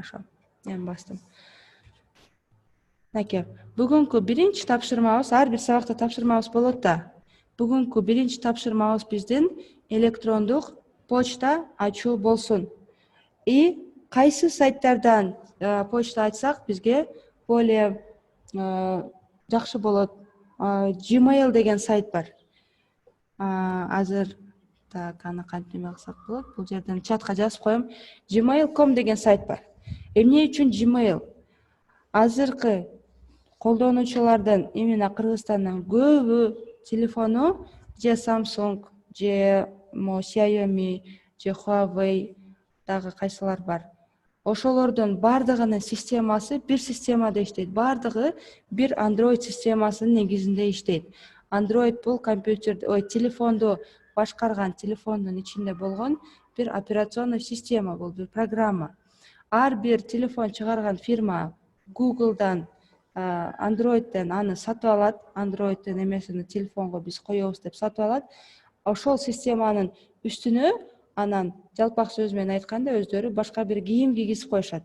Хорошо. Эми бастым. Мынакей, бүгүнкү биринчи тапшырмабыз, ар бир сабакта тапшырмабыз болот да. Бүгүнкү биринчи тапшырмабыз биздин электрондук почта ачуу болсун. И кайсы сайттардан почта ачсак бизге более жакшы болот. Gmail деген сайт бар. Азыр так, аны кантип кылсак болот? Бул жерден чатка жазып коем. Gmail.com деген сайт бар. Эмне үчүн Gmail? Азыркы колдонуучулардын именно Кыргызстандын көбү телефону же Samsung, же Xiaomi, же Huawei дагы кайсылар бар. Ошолордун бардыгынын системасы бир системада иштейт. Бардыгы бир Android системасынын негизинде иштейт. Android бул телефонду башкарган телефондун ичинде болгон бир операционный система, бул бир программа. Ар бир телефон чыгарган фирма Google'дан, Android'ден аны сатып алат. Android'ден эмесини телефонго биз коебуз деп сатып алат. Ошол системанын үстүнө анан жалпак сөз менен айтканда өздөрү башка бир кийим кийгизип коюшат.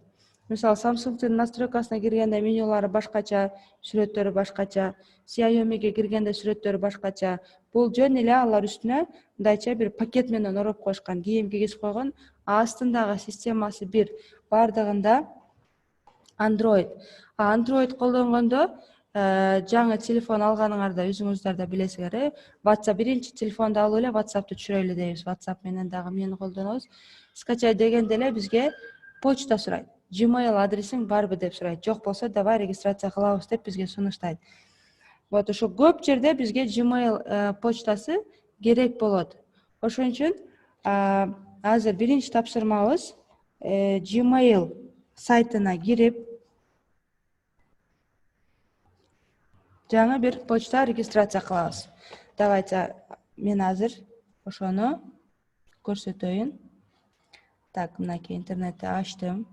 Мисалы, Samsung'дун настройкасына киргенде менюлары башкача, сүрөттөрү башкача, Xiaomi'ге киргенде сүрөттөрү башкача. Бул жөн эле алар үстүнө мындайча бир пакет менен ороп коюшкан, кийим кийгизип койгон. Астындагы системасы бир, бардыгында Android. Android колдонгондо жаңы телефон алганыңарда өзүңүздөр да билесиңер, WhatsApp биринчи телефонду алып эле WhatsApp'ты түшүрөлү дейбиз. WhatsApp менен дагы эмнени колдонобуз? Скачай дегенде эле бизге почта сурайт. Gmail адресиң барбы деп сурайт. Жок болсо давай регистрация кылабыз деп бизге сунуштайт. Вот ошо көп жерде бизге Gmail почтасы керек болот. Ошон үчүн азыр биринчи тапшырмабыз Gmail сайтына кирип жаңы бир почта регистрация кылабыз. Давайте мен азыр ошону көрсөтөйүн. Так, мынакей интернетти ачтым.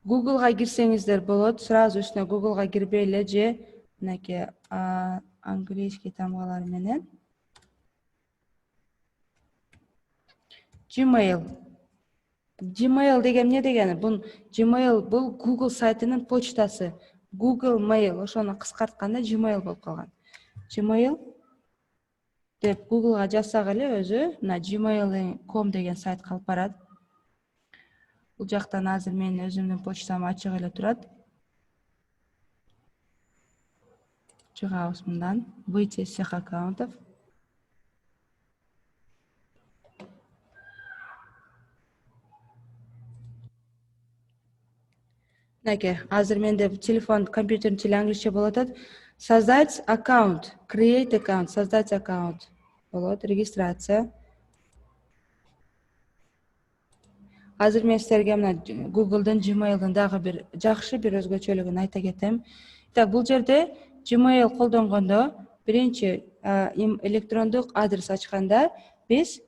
Google'га кирсеңиздер болот. Сразу үстүнө Google'га кирбей эле же мынакей английский тамгалар менен Gmail. Gmail деген эмне дегени? Gmail бул Google сайтынын почтасы. Google Mail, ошону кыскартканда Gmail болуп калган. Gmail деп Google'га жазсак эле өзү мына gmail.com деген сайт калып барат. Бул жактан азыр менин өзүмдүн почтам ачык эле турат. Чыгабыз мындан. Выйти из всех аккаунтов. Мынакей, азыр менде телефон, компьютердин тили англисче болуп атат. Создать аккаунт, create аккаунт, создать аккаунт. Болот, регистрация. Азыр мен силерге мына Google'дун Gmail'дын дагы бир жакшы бир өзгөчөлүгүн айта кетем. Так, бул жерде Gmail колдонгондо биринчи электрондук адрес ачканда биз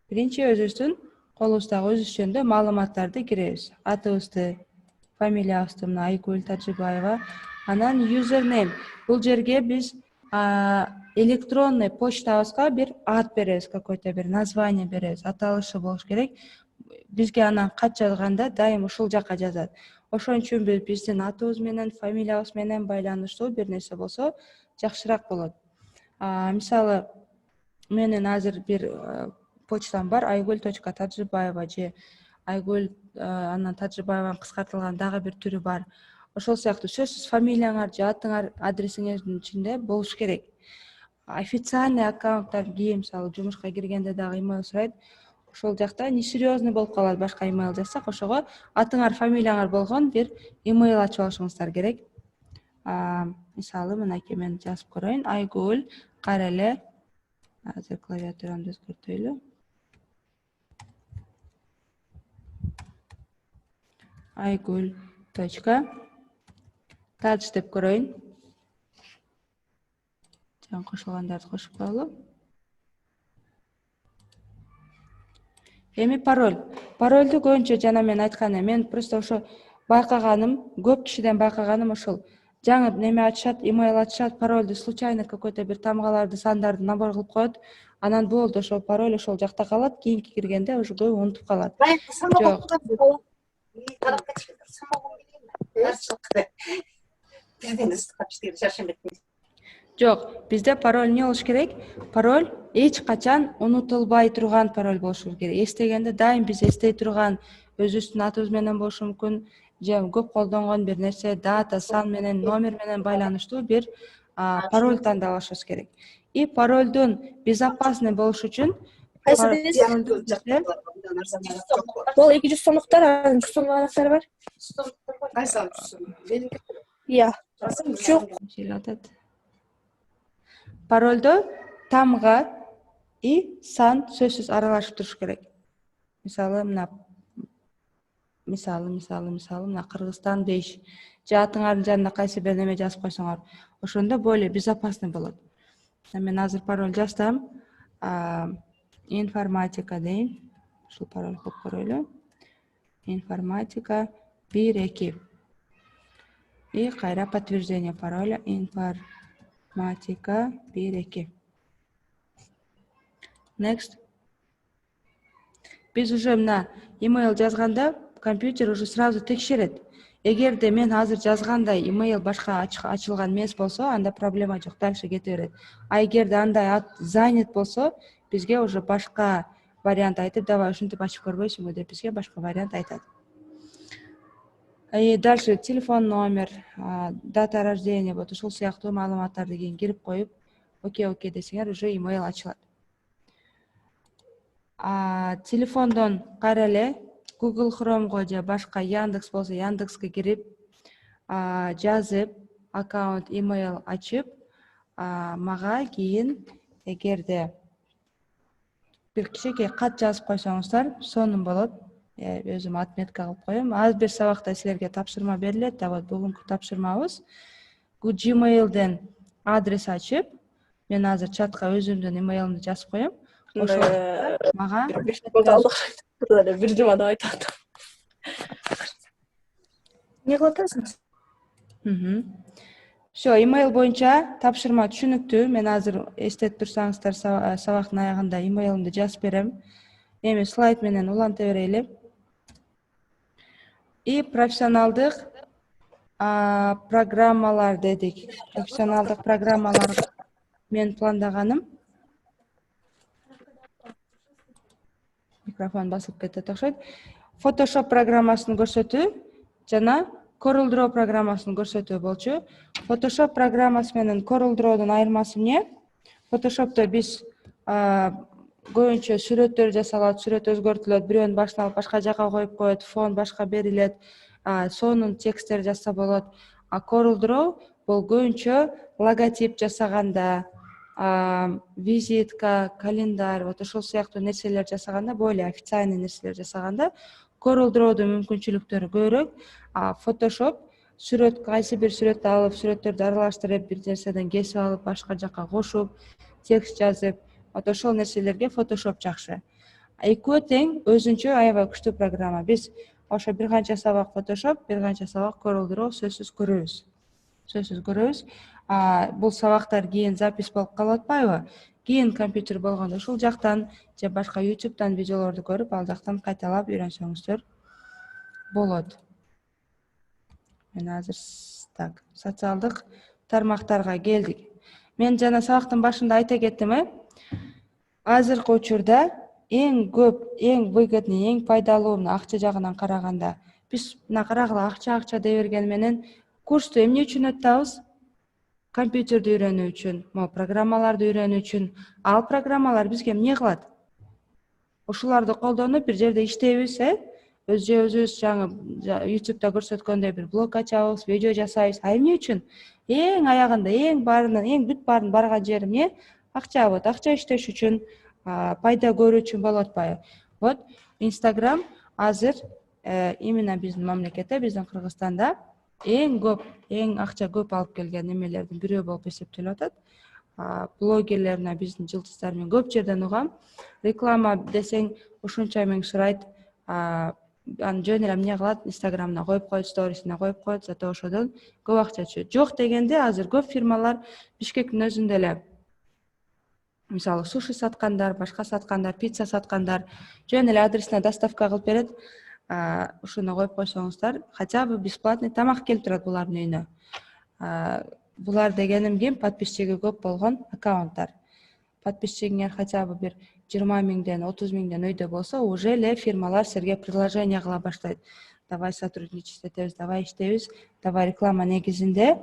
биринчи өзүбүздүн колубуздагы өзүчөндө маалыматтарды киребиз. Атыбызды, фамилиябызды, мына Айгүл Тажибаева. Анан username. Бул жерге биз электронный почтабызга бир ат беребиз, какой-то бир название беребиз, аталышы болуш керек. Бизге анан кат жазганда дайым ушул жака жазат. Ошон үчүн биздин атыбыз менен, фамилиябыз менен байланыштуу бир нерсе болсо жакшыраак болот. Мисалы, менин азыр бир почтам бар, aygul.tajibаева же Айгүл анан Тажибаеванын кыскартылган дагы бир түрү бар. Ошол сыяктуу сөзсүз фамилияңар же атыңар адресиңердин ичинде болуш керек. Официальный аккаунттар кийин, мисалы, жумушка киргенде дагы имейл сурайт. Ошол жакта несерьезный болуп калат, башка имейл жазсак, ошого атыңар, фамилияңар болгон бир имейл ачып алышыңыздар керек. Мисалы, мынакей мен жазып көрөйүн. Айгүл, кара эле. Азыр клавиатурамды өзгөртөйлү. Айгүл. Тадж деп көрөйүн. Жаңы кошулгандарды кошуп коелу. Эми пароль. Парольду көбүнчө жана мен айтканы, мен просто ошо байкаганым, көп кишиден байкаганым ошол. Жаңы неме ачышат, имейл ачышат, парольду случайно какой-то бир тамгаларды, сандарды набор кылып коет. Анан болду, ошол пароль ошол жакта калат, кийинки киргенде уже көп унутуп калат. Жок. Жок, бизде пароль эмне болуш керек? Пароль эч качан унутулбай турган пароль болушу керек. Эстегенде дайым биз эстей турган өзүбүздүн атыбыз менен болушу мүмкүн, же көп колдонгон бир нерсе, дата, сан менен, номер менен байланыштуу бир пароль тандап алышыбыз керек. И паролдун безопасный болуш үчүн Бул 200 сомдуктар, 100 сомдук анактары бар. Иә. Жок. Паролдо тамга и сан сөзсүз аралашып туруш керек. Мисалы, мына Кыргызстан 5 же атыңардын жанына кайсы бир неме жазып койсоңор, ошондо более безопасный болот. Мен азыр пароль жазсам, информатика дейм. Ушул пароль коюп коелу. Информатика 1-2. И кайра подтверждение пароля информатика 1-2. Next. Биз уже мына email жазганда компьютер уже сразу текшерет. Эгерде мен азыр жазгандай email башка ачылган эмес болсо, анда проблема жок, дальше кете берет. А эгерде андай занят болсо, бизге уже башка вариант айтып, давай ушинтип ачып көрбөйсүңбү деп бизге башка вариант айтат. И дальше телефон номер, дата рождения, вот ушул сыяктуу маалыматтарды кийин кирип коюп, окей десеңер уже email ачылат. Телефондон кайра эле Google Chrome'го же башка Яндекс болсо Яндекске кирип, жазып, аккаунт, email ачып, мага кийин эгерде бир кичинекей кат жазып койсоңуздар, сонун болот. Өзүм отметка кылып коем. Аз бир сабакта силерге тапшырма берилет, да вот бүгүнкү тапшырмабыз. Gmail'ден адрес ачып, мен азыр чатка өзүмдүн email'ымды жазып коем. Ошо мага бир жума деп айтат. Не кылып атасыңыз? Все, email боюнча тапшырма түшүнүктүү. Мен азыр эстетип турсаңыздар, сабактын аягында email'ымды жазып берем. Эми слайд менен уланта берели. И профессионалдык программалар дедик. Профессионалдык программалар мен пландаганым. Микрофон басылып кетет окшойт. Photoshop программасын көрсөтүү жана CorelDRAW программасын көрсөтүү болчу. Photoshop программасы менен CorelDRAWдун айырмасы эмне? Photoshop'то биз көбүнчө сүрөттөр жасалат, сүрөт өзгөртүлөт, бирөөнүн башына алып башка жака коюп коет, фон башка берилет, сонун тексттер жазса болот. CorelDRAW бул көбүнчө логотип жасаганда, визитка, календарь, вот ошол сыяктуу нерселер жасаганда, более официальный нерселер жасаганда CorelDRAWдун мүмкүнчүлүктөрү көбүрөөк. Photoshop сүрөт, кайсы бир сүрөттү алып, сүрөттөрдү аралаштырып, бир нерседен кесип алып, башка жака кошуп, текст жазып, ошол нерселерге Photoshop жакшы. Экөө тең өзүнчө аябай күчтүү программа. Биз ошо бир канча сабак Photoshop, бир канча сабак CorelDRAW сөзсүз көрөбүз. Бул сабактар кийин запись болуп калып атпайбы? Кийин компьютер болгондо ушул жактан же башка YouTube'дан видеолорду көрүп, ал жактан кайталап үйрөнсөңүздөр болот. Мен азыр так, социалдык тармактарга келдик. Мен жана сабактын башында айта кеттим, азыркы учурда эң көп, эң выгодный, эң пайдалуу акча жагынан караганда, биз мына карагыла акча дей берген менен курсту эмне үчүн өтөбүз? Компьютерди үйрөнүү үчүн, программаларды үйрөнүү үчүн. Ал программалар бизге эмне кылат? Ушуларды колдонуп бир жерде иштейбиз, өзүбүз жаңы YouTube'да көрсөткөндөй бир блог ачабыз, видео жасайбыз. Эмне үчүн? Эң аягында, эң бүт баарын барган жери эмне? Акча. Вот акча иштеш үчүн, пайда көрүү үчүн болуп атпайбы? Вот Instagram азыр именно биздин мамлекетте, биздин Кыргызстанда эң акча көп алып келген немелердин бирөө болуп эсептелип атат. Блогерлерине биздин жылдыздар мен көп жерден угам. Реклама десең ушунча миң сурайт. Аны жөн эле эмне кылат? Instagram'на коюп коет, сторисине коюп коет, зато ошодон көп акча түшөт. Жок дегенде азыр көп фирмалар Бишкектин өзүндө эле мисалы суши саткандар, башка саткандар, пицца саткандар жөн эле адресине доставка кылып берет. Ушуну коюп койсоңуздар, хотя бы бесплатный тамак келип турат булардын үйүнө. Булар дегеним ким? Подписчиги көп болгон аккаунттар. Подписчигиңер хотя бы бир 20 миңден 30 миңден өйдө болсо, уже эле фирмалар силерге предложение кыла баштайт. Давай сотрудничать этебиз, давай иштейбиз, давай реклама негизинде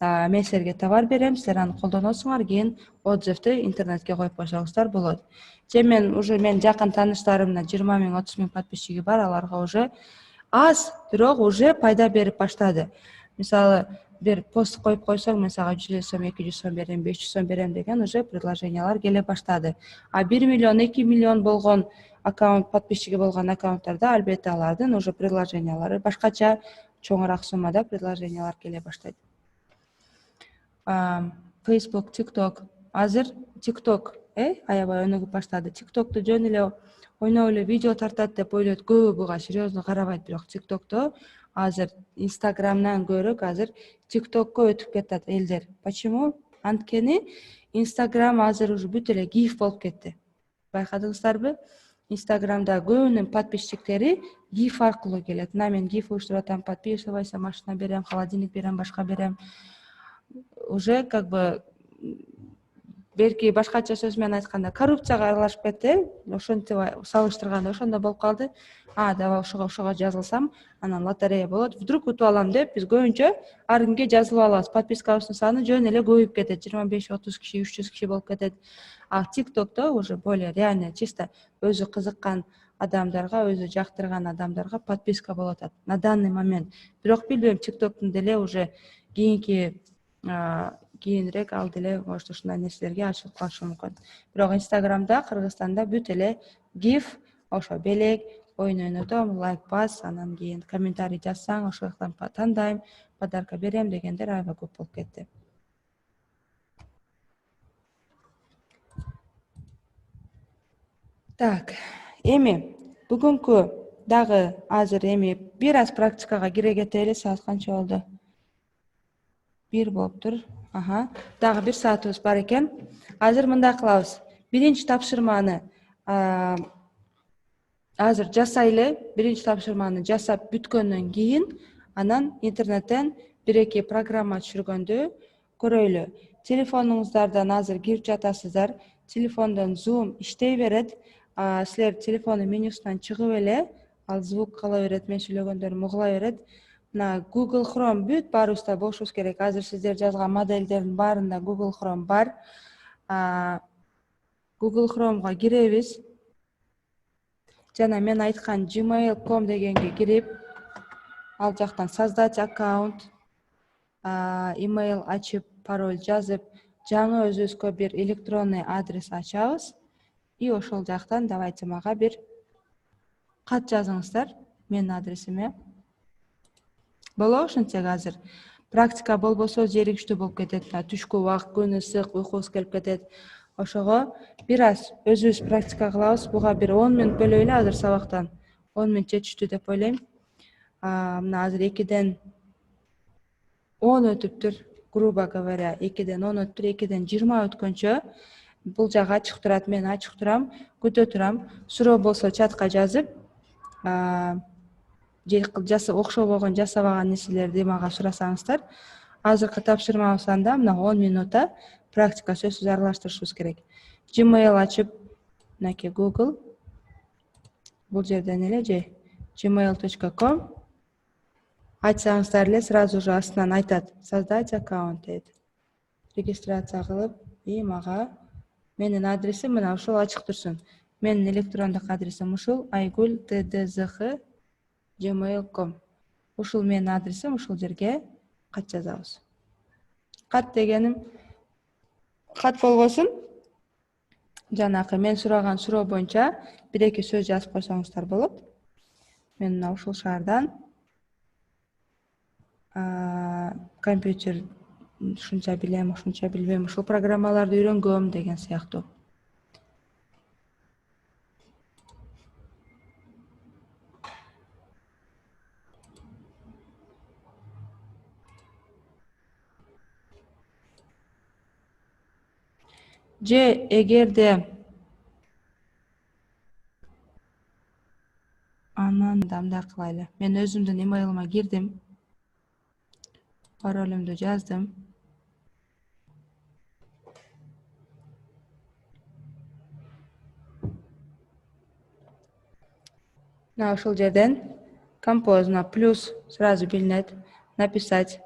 мен силерге товар берем, силер аны колдоносуңар, кийин отзывду интернетке коюп койсоңуздар болот. Же мен уже менин жакын тааныштарымда 20 миң 30 миң подписчиги бар, аларга уже аз, бирок уже пайда берип баштады. Мисалы бир пост коюп койсоң, мен сага 100 сом, 200 сом берем, 500 сом берем деген уже предложениялар келе баштады. 1 миллион, 2 миллион болгон аккаунт, подписчиги болгон аккаунттарда албетте алардын уже предложениялары башкача чоңураак суммада предложениялар келе баштайт. Facebook, TikTok. Азыр TikTok аябай өнүгүп баштады. TikTok'ту жөн эле ойноп эле видео тартат деп ойлойт. Көбү буга серьезно карабайт, бирок TikTok'то азыр Instagram'дан көрөк азыр TikTok'ко өтүп кетет элдер. Почему? Анткени Instagram азыр уже бүт эле гиф болуп кетти. Байкадыңыздарбы? Instagram'да көбүнүн подписчиктери гиф аркылуу келет. Мына мен гиф уюштуруп атам, подписывайся, машина берем, холодильник берем, башка берем. Уже как бы белки башкача сөз менен айтканда коррупцияга аралашып кетти. Ошентип салыштырганда ошондой болуп калды. Давай ошого жазылсам, анан лотерея болот. Вдруг утуп алам деп биз көбүнчө ар кимге жазылып алабыз. Подпискабыздын саны жөн эле көбөйүп кетет. 25-30 киши, 300 киши болуп кетет. TikTok'то уже более реально чисто өзү кызыккан адамдарга, өзү жактырган адамдарга подписка болуп атат на данный момент. Бирок билбейм, TikTok'тун деле уже кийинирээк ал деле может ушундай нерселерге ачылып калышы мүмкүн. Бирок Instagram'да, Кыргызстанда бүт эле гиф, ошо белек, оюн ойнотом, лайк бас, анан кийин комментарий жазсаң, ошол жактан тандайм, подарка берем дегендер аябай көп болуп кетти. Так, эми бүгүнкү дагы азыр эми бир аз практикага кире кетели. Саат канча болду? 1 болуптур. Дагы 1 саатыбыз бар экен. Азыр мындай кылабыз. Биринчи тапшырманы азыр жасайлы. Биринчи тапшырманы жасап бүткөндөн кийин анан интернеттен 1-2 программа түшүргөндү көрөйлү. Телефонуңуздардан азыр кирип жатасыздар. Телефондон Zoom иштей берет. Силер телефондун менюсунан чыгып эле, ал звук кала берет, мен сүйлөгөндөрүм угула берет. Мына Google Chrome бүт баарыбызда болушубуз керек. Азыр сиздер жазган модельдердин баарында Google Chrome бар. Google Chrome'га киребиз. Жана мен айткан gmail.com дегенге кирип, ал жактан создать аккаунт, email ачып, пароль жазып, жаңы өзүбүзгө бир электронный адрес ачабыз. И ошол жактан давайте мага бир кат жазыңыздар менин адресиме. Болобу ушинтсек азыр. Практика болбосо зеригиштүү болуп кетет. Түшкү убакыт, күн ысык, уйкубуз келип кетет. Ошого бир аз өзүбүз практика кылабыз. Буга бир 10 мүнөт бөлөйлү азыр сабактан. 10 мүнөт жетиштүү деп ойлойм. Мына азыр 2ден 10 өтүптүр, грубо говоря, 2ден 10 өтүптүр, 2ден 20 өткөнчө бул жак ачык турат, мен ачык турам, күтө турам. Суроо болсо чатка жазып, окшобогон жасабаган нерселерди мага сурасаңыздар. Азыркы тапшырмабыз мына 10 мүнөттө практика сөзсүз аралаштырышыбыз керек. Gmail ачып, мынакей Google, бул жерден эле же gmail.com айтсаңыздар эле сразу же астынан айтат создать аккаунт дейт. Регистрация кылып, и мага менин адресим мына ушул ачык турсун. Менин электрондук адресим ушул aygul@tdzh@gmail.com. Ушул менин адресим, ушул жерге кат жазабыз. Кат дегеним кат болбосун. Жанакы мен сураган суроо боюнча 1-2 сөз жазып койсоңуздар болот. Мен мына ушул шаардан компьютер ушунча билем, ушунча билбейм, ушул программаларды үйрөнгөм деген сыяктуу. же эгерде анан мындай кылайлы. Мен өзүмдүн имейлима кирдим. Паролумду жаздым. Мына ушул жерден композ плюс сразу билинет. Написать.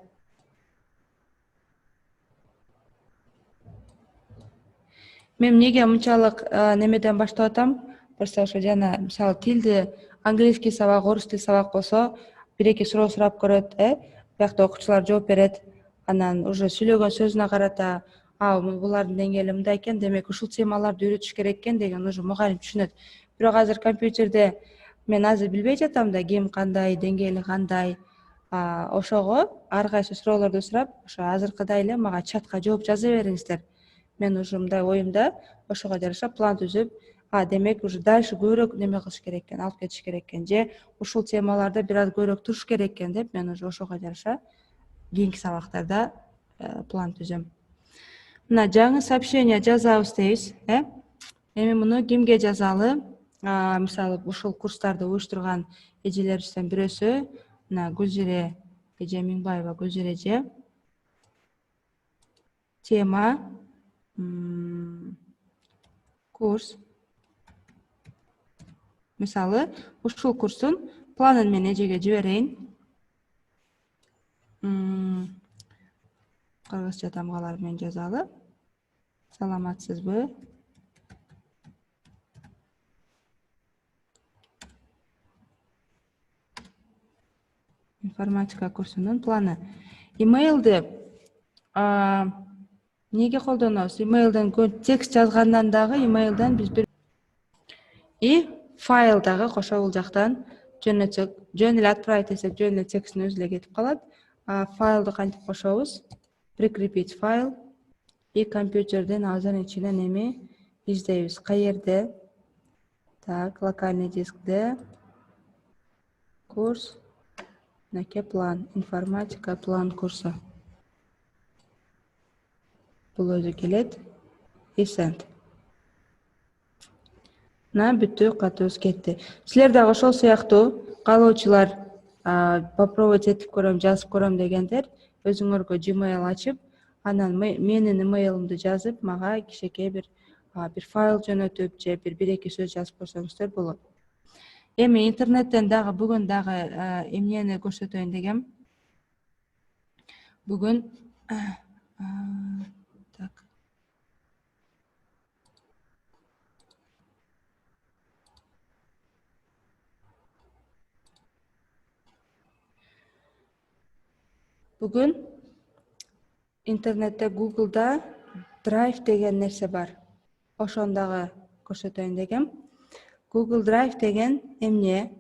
Мен эмнеге мынчалык немеден баштап атам? Просто ошо жана мисалы тилди английский сабак, орус тил сабак болсо, бир-эки суроо сурап көрөт, биякта окуучулар жооп берет. Анан уже сүйлөгөн сөзүнө карата, булардын деңгээли мындай экен, демек ушул темаларды үйрөтүш керек экен деген уже мугалим түшүнөт. Бирок азыр компьютерде мен азыр билбей жатам да, ким кандай, деңгээли кандай. Ошого ар кайсы суроолорду сурап, ошо азыркыдай эле мага чатка жооп жаза бериңиздер. Мен уже мындай оюмда ошого жараша план түзүп, демек уже дальше көбүрөөк неме кылыш керек экен, алып кетиш керек экен, же ушул темаларда бир аз көбүрөөк туруш керек экен деп, мен уже ошого жараша кийинки сабактарда план түзөм. Мына жаңы сообщение жазабыз дейбиз, Эми муну кимге жазалы? Мисалы ушул курстарды уюштурган эжелерибизден бирөөсү, мына Гүлжире эже Миңбаева, Гүлжире эже. Тема курс. Мисалы, ушул курстун планын мен эжеге жиберейин. Кыргызча тамгалар менен жазалы. Саламатсызбы? Информатика курсунун планы. Имейлди неге колдонобуз? Имейлден текст жазгандан дагы имейлден биз бир файл дагы кошо бул жактан жөн эле отправить этсек, жөн эле текстин өзү эле кетип калат. Файлды кантип кошобуз? Прикрепить файл и компьютерден азыр ичинен эми издейбиз. Каерде? Так, локальный дискте. Курс. Мынакей план. Информатика план курса. Бул өзү келет. И send. Бүттү, катыбыз кетти. Силер дагы ошол сыяктуу каалоочулар попробовать этип көрөм, жазып көрөм дегендер өзүңөргө Gmail ачып, анан менин имейлимди жазып, мага кичинекей бир файл жөнөтүп, же бир-эки сөз жазып көрсөңүздөр болот. Эми интернеттен дагы бүгүн дагы эмнени көрсөтөйүн дегем. Бүгүн так. Бүгүн интернетте Google'да Drive деген нерсе бар. Ошону дагы көрсөтөйүн дегем. Google Drive деген эмне?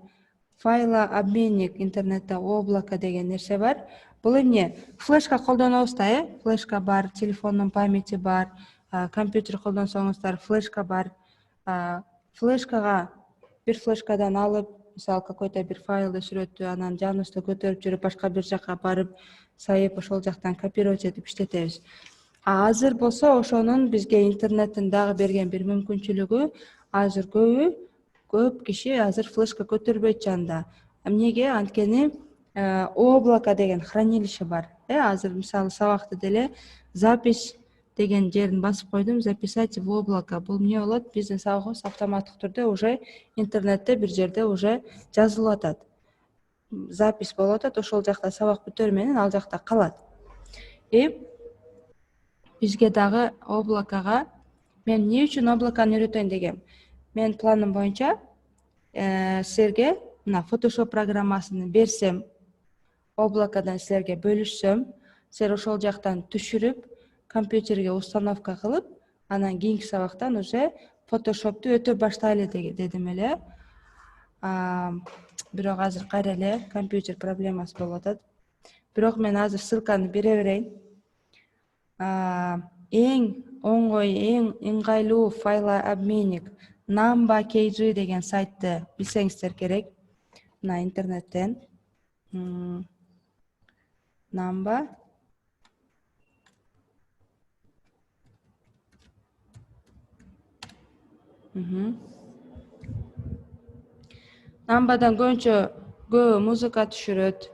Файлообменник интернетте, облако деген нерсе бар. Бул эмне? Флешка колдонобуз да, флешка бар, телефондун памяти бар, компьютер колдонсоңуздар, флешка бар. Флешкага бир флешкадан алып, мисалы какой-то бир файлды сүрөттү, анан жаныбызда көтөрүп жүрүп, башка бир жакка барып, сайып, ошол жактан копировать этип иштетебиз. Азыр болсо ошонун бизге интернеттин дагы берген бир мүмкүнчүлүгү, азыр көп киши азыр флешка көтөрбөйт жанында. Эмнеге? Анткени облако деген хранилище бар. Азыр мисалы сабакты деле запись деген жерин басып койдум, записать в облако. Бул эмне болот? Биздин сабагыбыз автоматтык түрдө уже интернетте бир жерде уже жазылып атат. Запись болуп атат, ошол жакта сабак бүтөр менен ал жакта калат. Бизге дагы облакага, мен эмне үчүн облаканы үйрөтөйүн дегем. Мен планым боюнча силерге мына Photoshop программасын берсем, облакадан силерге бөлүшсөм, силер ошол жактан түшүрүп, компьютерге установка кылып, анан кийинки сабактан уже Photoshop'ту өтө баштайлы дедим эле. Бирок азыр кайра эле компьютер проблемасы болуп атат. Бирок мен азыр ссылканы бере берейин. Эң оңой, эң ыңгайлуу файлообменник Namba KG деген сайтты билсеңиздер керек. Мына интернеттен Namba Намбадан көбүнчө музыка түшүрөт,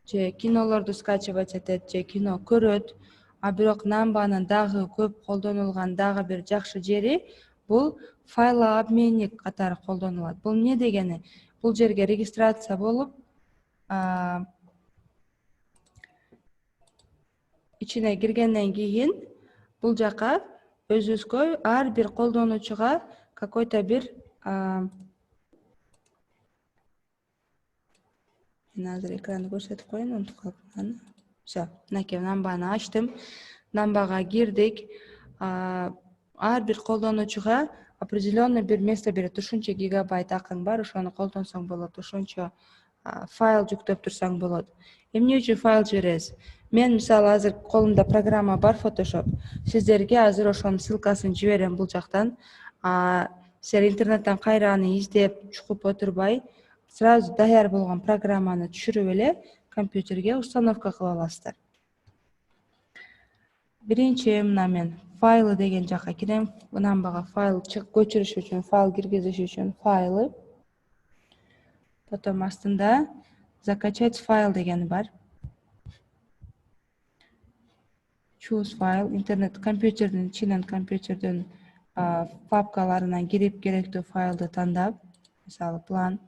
же кинолорду скачивать этет, же кино көрөт. А бирок Намбанын дагы көп колдонулган дагы бир жакшы жери бул файлообменник катары колдонулат. Бул эмне дегени? Бул жерге регистрация болуп, ичине киргенден кийин бул жака өзүбүзгө ар бир колдонуучуга какой-то бир мен азыр экранды көрсөтүп коеюн, унутуп калдым. Все, мынакей Намбаны ачтым. Намбага кирдик. Ар бир колдонуучуга определенный бир место берет. Ушунча гигабайт акың бар, ошону колдонсоң болот. Ошончо файл жүктөп турсаң болот. Эмне үчүн файл жиберебиз? Мен мисалы азыр колумда программа бар Photoshop. Сиздерге азыр ошонун ссылкасын жиберем бул жактан. Силер интернеттен кайра аны издеп, чукуп отурбай, сразу даяр болгон программаны түшүрүп эле компьютерге установка кылып аласыздар. Биринчи мына мен файлы деген жакка кирем. Намбага файл көчүрүш үчүн, файл киргизиш үчүн файлы. Потом астында закачать файл дегени бар. Choose файл, интернет компьютердин ичинен компьютердин папкаларынан кирип керектүү файлды тандап, мисалы план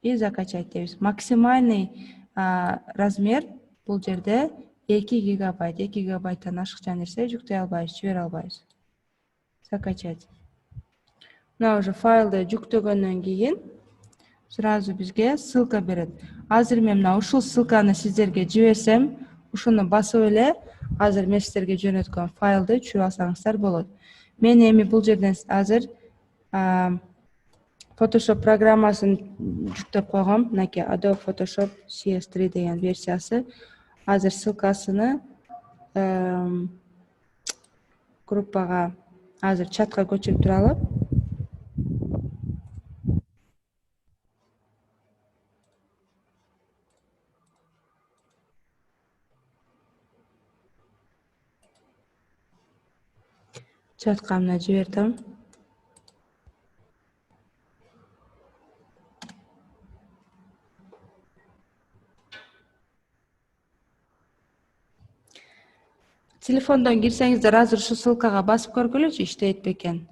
и закачать дейбиз. Максимальный размер бул жерде 2 гигабайт. 2 гигабайттан ашыкча нерсе жүктөй албайбыз, жибере албайбыз. Закачать. Мына уже файлды жүктөгөндөн кийин сразу бизге ссылка берет. Азыр мен мына ушул ссылканы сиздерге жиберсем, ушуну басып эле азыр мен сиздерге жөнөткөн файлды түшүрүп алсаңыздар болот. Мен эми бул жерден азыр Photoshop программасын жүктөп койгом. Мынакей Adobe Photoshop CS3 деген версиясы. Азыр ссылкасыны группага азыр чатка көчүрүп туралы. Чатка мына жибердим. Телефондон кирсеңиздер азыр ушу ссылкага басып көргүлөчү, иштейт бекен.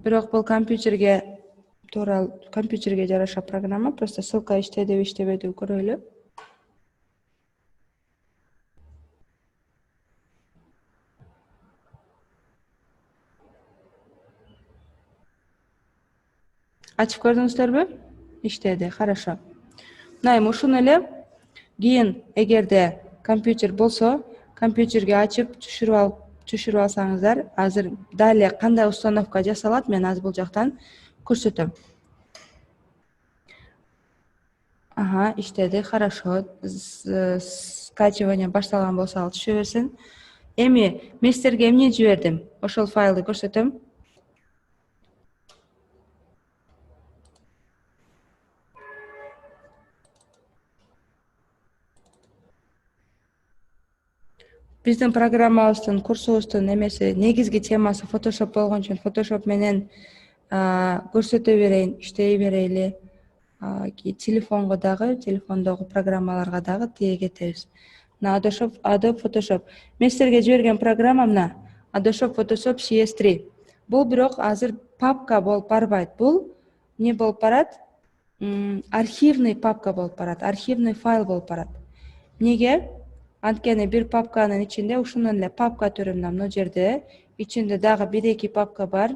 Бирок бул компьютерге жараша программа, просто ссылка иштедиби, иштебедиби көрөлү. Ачып көрдүңүздөрбү? Иштеди, хорошо. Мына эми ушуну эле кийин эгерде компьютер болсо, компьютерге ачып түшүрүп алсаңыздар, азыр далее кандай установка жасалат, мен азыр бул жактан көрсөтөм. Иштеди, хорошо. Скачивание башталган болсо ал түшө берсин. Эми мен сиздерге эмне жибердим? Ошол файлды көрсөтөм. Биздин программабыздын, курсубуздун эмеси, негизги темасы Photoshop болгон үчүн Photoshop менен көрсөтө берейин, иштей берели. Телефондогу программаларга дагы тие кетебиз. Мына Adobe Photoshop. Мен сиздерге жиберген программа мына Adobe Photoshop CS3. Бул бирок азыр папка болуп барбайт. Бул эмне болуп барат? Архивный папка болуп барат, архивный файл болуп барат. Эмнеге? Анткени бир папканын ичинде ушунун эле папка түрүндө мына жерде ичинде дагы 1-2 папка бар.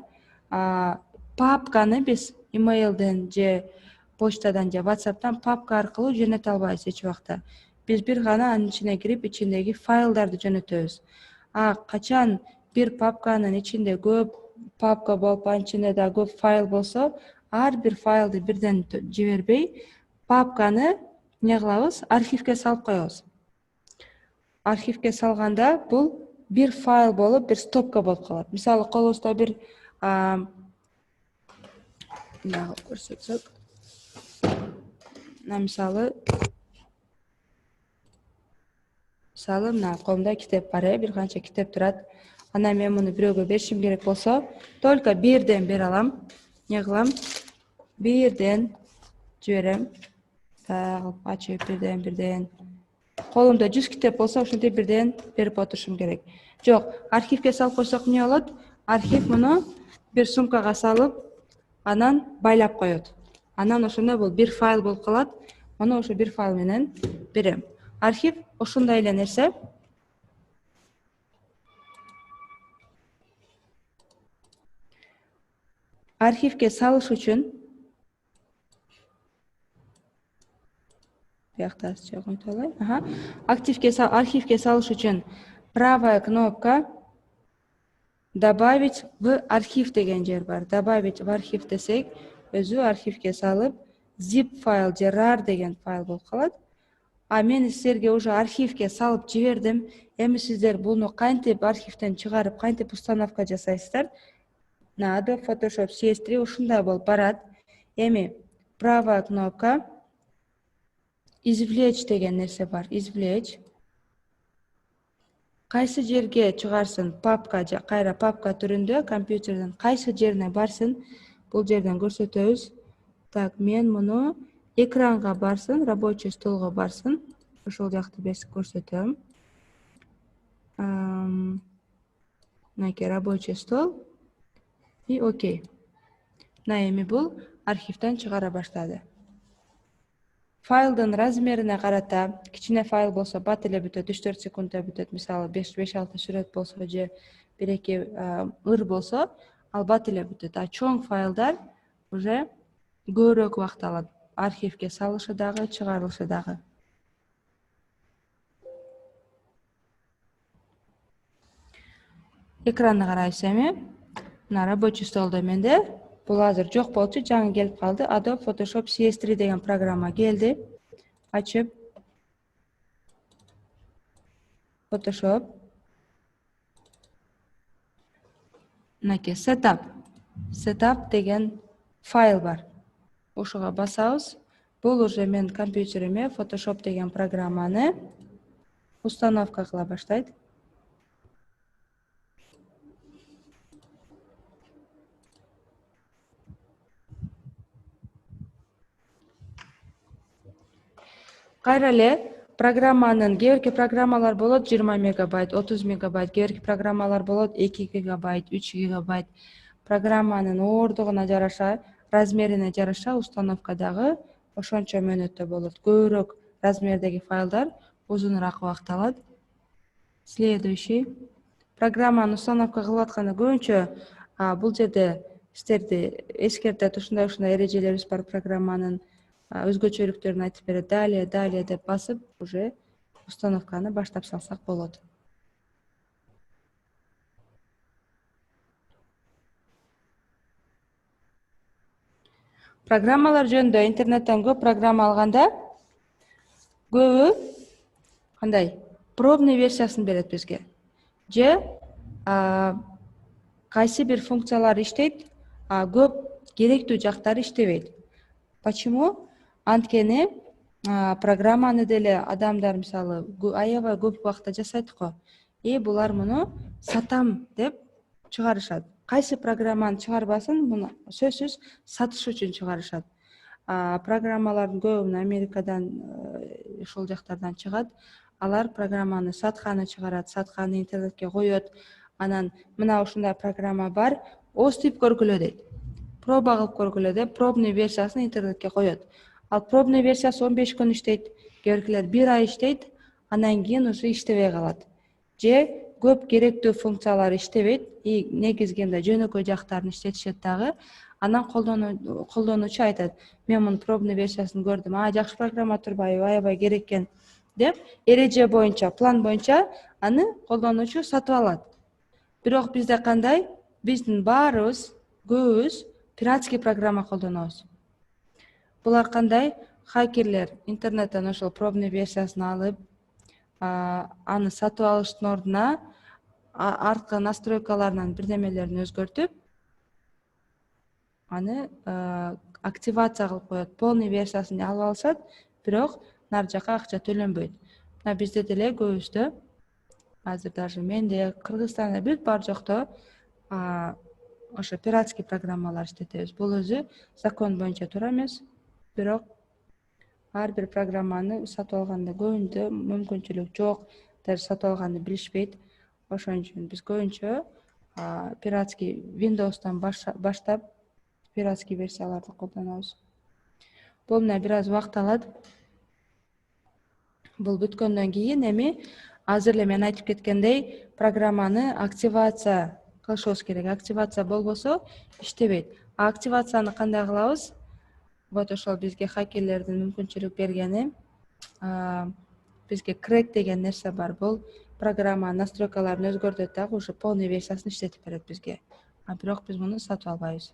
Папканы биз имейлден же почтадан же WhatsApp'тан папка аркылуу жөнөтө албайбыз эч убакта. Биз бир гана анын ичине кирип, ичиндеги файлдарды жөнөтөбүз. Качан бир папканын ичинде көп папка болуп, анын ичинде да көп файл болсо, ар бир файлды бирден жибербей, папканы эмне кылабыз? Архивге салып коебуз. Архивге салганда бул бир файл болуп, бир стопка болуп калат. Мисалы, колубузда бир көрсөтсөк, мисалы Мисалы, мына колумда китеп бар, бир канча китеп турат. Анан мен муну бирөөгө беришим керек болсо, только бирден бере алам. Не кылам? Бирден жиберем. Так, ачып бирден. Колумда 100 китеп болсо, ошентип бирден берип отурушум керек. Жок, архивге салып койсок эмне болот? Архив муну бир сумкага салып, анан байлап коет. Анан ошондо бул бир файл болуп калат. Муну ошо бир файл менен берем. Архив ошондой эле нерсе. Архивге салыш үчүн биякта чогултуп алайын. Архивге салыш үчүн правая кнопка добавить в архив деген жер бар. Добавить в архив десек, өзү архивге салып, zip файл же rar деген файл болуп калат. А мен силерге уже архивге салып жибердим. Эми сиздер буну кантип архивден чыгарып, кантип установка жасайсыздар? На Adobe Photoshop CS3 ушундай болуп барат. Эми правая кнопка извлечь деген нерсе бар. Извлечь. Кайсы жерге чыгарсын? Папка же кайра папка түрүндө компьютердин кайсы жерине барсын? Бул жерден көрсөтөбүз. Так, мен муну экранга барсын, рабочий столго барсын. Ошол жакты көрсөтөм. Мынакей рабочий стол. И окей. Мына эми бул архивден чыгара баштады. Файлдын размерине карата, кичине файл болсо бат эле бүтөт, 3-4 секундда бүтөт. Мисалы 5-6 сүрөт болсо же 1-2 ыр болсо, ал бат эле бүтөт. А чоң файлдар уже көбүрөөк убакыт алат. Архивге салышы дагы, чыгарылышы дагы. Экранды карайбыз эми. Мына рабочий столдо менде. Бул азыр жок болчу, жаңы келип калды. Adobe Photoshop CS3 деген программа келди. Ачып Photoshop. Мынакей setup деген файл бар. Ошого басабыз. Бул уже мен компьютериме Photoshop деген программаны установка кыла баштайт. Кайра эле программанын кээ-бирки программалар болот 20 мегабайт, 30 мегабайт, кээ-бирки программалар болот 2 гигабайт, 3 гигабайт. Программанын оордугуна жараша, размерине жараша установка дагы ошончо мөөнөттө болот. Көбүрөөк размердеги файлдар узунураак убакыт алат. Следующий. Программаны установка кылып атканда көбүнчө бул жерде сиздерди эскертет, ушундай эрежелерибиз бар программанын өзгөчөлүктөрүн айтып берет. Далее деп басып, уже установканы баштап салсак болот. Программалар жөнүндө интернеттен көп программа алганда көбү кандай пробный версиясын берет бизге. Же кайсы бир функциялар иштейт, көп керектүү жактары иштебейт. Почему? Анткени программаны деле адамдар мисалы аябай көп убакытта жасайт го. Булар муну сатам деп чыгарышат. Кайсы программаны чыгарбасын, муну сөзсүз сатыш үчүн чыгарышат. Программалардын көбү Америкадан, ушул жактардан чыгат. Алар программаны сатканы чыгарат, сатканы интернетке коет. Анан мына ушундай программа бар, озтип көргүлө дейт. Проба кылып көргүлө деп пробный версиясын интернетке коет. Ал пробный версиясы 15 күн иштейт, кээ-биркилер 1 ай иштейт, андан кийин уже иштебей калат. Же көп керектүү функциялар иштебейт, негизгенде жөнөкөй жактарын иштетишет дагы. Анан колдонуучу айтат: "Мен мунун пробный версиясын көрдүм, жакшы программа турбайбы, аябай керек экен" деп эреже боюнча, план боюнча аны колдонуучу сатып алат. Бирок бизде кандай? Биздин баарыбыз, көбүбүз пиратский программа колдонобуз. Булар кандай? Хакерлер интернеттен ошол пробный версиясын алып, аны сатып алыштын ордуна арткы настройкаларынан бирдемелерин өзгөртүп, аны активация кылып коет. Полный версиясын алып алышат, бирок нар жака акча төлөнбөйт. Бизде деле көбүбүздө азыр даже менде Кыргызстанда бүт бар жокто ошо пиратский программалар иштетебиз. Бул өзү закон боюнча туура эмес, бирок ар бир программаны сатып алганда көбүндө мүмкүнчүлүк жок, даже сатып алганды билишпейт. Ошон үчүн биз көбүнчө пиратский Windows'тан баштап пиратский версияларды колдонобуз. Бул мына бир аз убакыт алат. Бул бүткөндөн кийин эми азыр эле мен айтып кеткендей программаны активация кылышыбыз керек. Активация болбосо иштебейт. Активацияны кандай кылабыз? Вот ошол бизге хакерлердин мүмкүнчүлүк бергени бизге crack деген нерсе бар. Бул программанын настройкаларын өзгөртөт дагы уже полный версиясын иштетип берет бизге. Бирок биз муну сатып албайбыз.